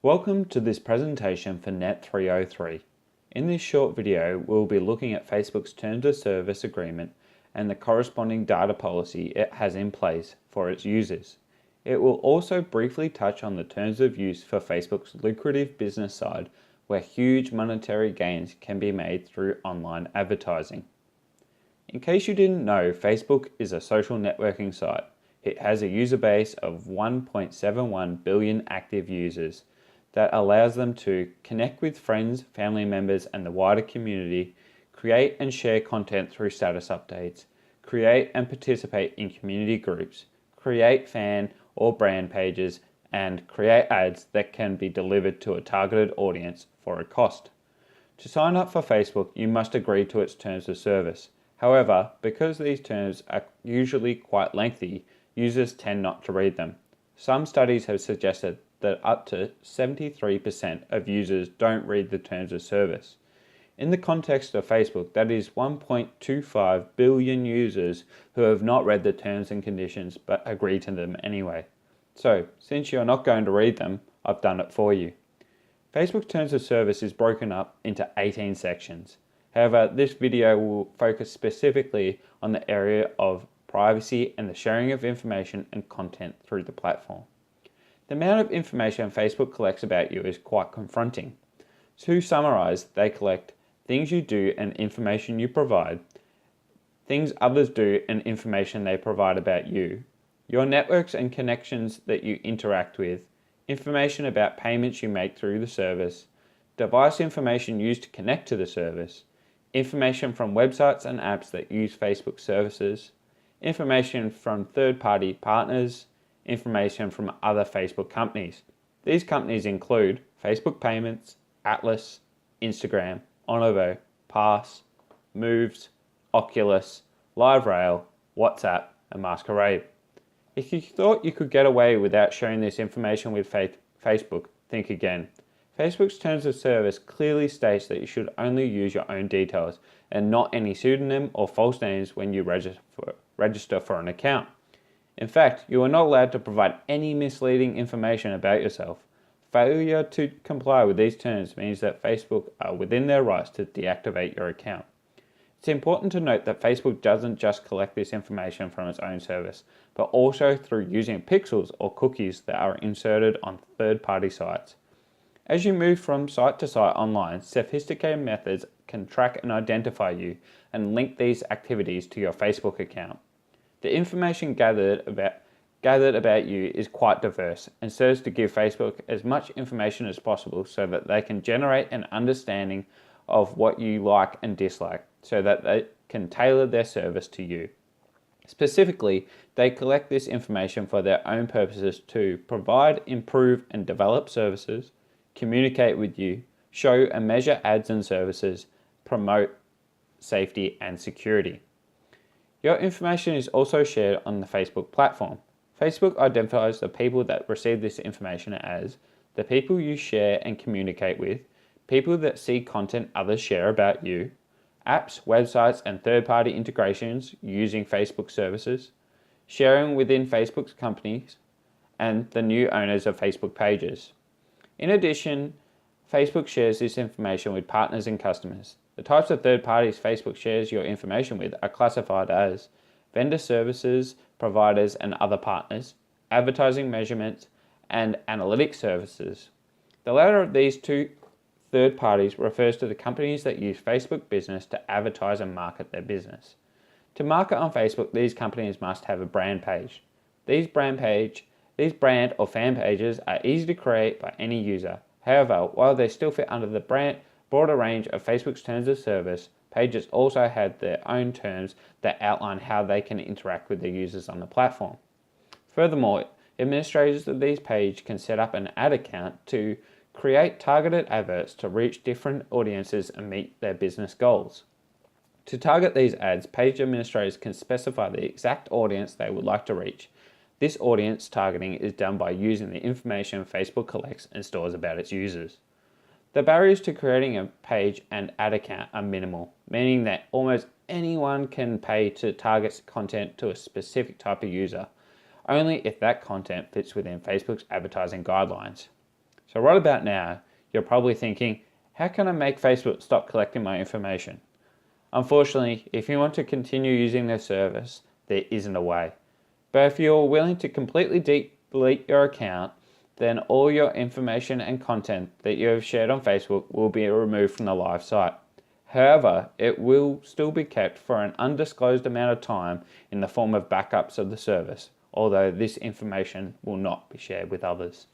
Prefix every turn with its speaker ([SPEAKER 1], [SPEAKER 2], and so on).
[SPEAKER 1] Welcome to this presentation for Net303. In this short video, we'll be looking at Facebook's Terms of Service agreement and the corresponding data policy it has in place for its users. It will also briefly touch on the terms of use for Facebook's lucrative business side, where huge monetary gains can be made through online advertising. In case you didn't know, Facebook is a social networking site. It has a user base of 1.71 billion active users that allows them to connect with friends, family members, and the wider community, create and share content through status updates, create and participate in community groups, create fan or brand pages, and create ads that can be delivered to a targeted audience for a cost. To sign up for Facebook, you must agree to its terms of service. However, because these terms are usually quite lengthy, users tend not to read them. Some studies have suggested that up to 73% of users don't read the terms of service. In the context of Facebook, that is 1.25 billion users who have not read the terms and conditions but agree to them anyway. So, since you're not going to read them, I've done it for you. Facebook's terms of service is broken up into 18 sections. However, this video will focus specifically on the area of privacy and the sharing of information and content through the platform. The amount of information Facebook collects about you is quite confronting. To summarize, they collect things you do and information you provide, things others do and information they provide about you, your networks and connections that you interact with, information about payments you make through the service, device information used to connect to the service, information from websites and apps that use Facebook services, information from third-party partners, information from other Facebook companies. These companies include Facebook Payments, Atlas, Instagram, Onovo, Pass, Moves, Oculus, LiveRail, WhatsApp, and Masquerade. If you thought you could get away without sharing this information with Facebook, think again. Facebook's terms of service clearly states that you should only use your own details and not any pseudonym or false names when you register for an account. In fact, you are not allowed to provide any misleading information about yourself. Failure to comply with these terms means that Facebook are within their rights to deactivate your account. It's important to note that Facebook doesn't just collect this information from its own service, but also through using pixels or cookies that are inserted on third-party sites. As you move from site to site online, sophisticated methods can track and identify you and link these activities to your Facebook account. The information gathered about you is quite diverse and serves to give Facebook as much information as possible so that they can generate an understanding of what you like and dislike so that they can tailor their service to you. Specifically, they collect this information for their own purposes to provide, improve, and develop services, communicate with you, show and measure ads and services, promote safety and security. Your information is also shared on the Facebook platform. Facebook identifies the people that receive this information as the people you share and communicate with, people that see content others share about you, apps, websites, and third-party integrations using Facebook services, sharing within Facebook's companies, and the new owners of Facebook pages. In addition, Facebook shares this information with partners and customers. The types of third parties Facebook shares your information with are classified as vendor services, providers and other partners, advertising measurements, and analytics services. The latter of these two third parties refers to the companies that use Facebook Business to advertise and market their business. To market on Facebook, these companies must have a brand page. These brand or fan pages are easy to create by any user. However, while they still fit under the broader range of Facebook's terms of service, pages also have their own terms that outline how they can interact with their users on the platform. Furthermore, administrators of these pages can set up an ad account to create targeted adverts to reach different audiences and meet their business goals. To target these ads, page administrators can specify the exact audience they would like to reach. This audience targeting is done by using the information Facebook collects and stores about its users. The barriers to creating a page and ad account are minimal, meaning that almost anyone can pay to target content to a specific type of user, only if that content fits within Facebook's advertising guidelines. So right about now, you're probably thinking, how can I make Facebook stop collecting my information? Unfortunately, if you want to continue using their service, there isn't a way. But if you're willing to completely delete your account, then all your information and content that you have shared on Facebook will be removed from the live site. However, it will still be kept for an undisclosed amount of time in the form of backups of the service, although this information will not be shared with others.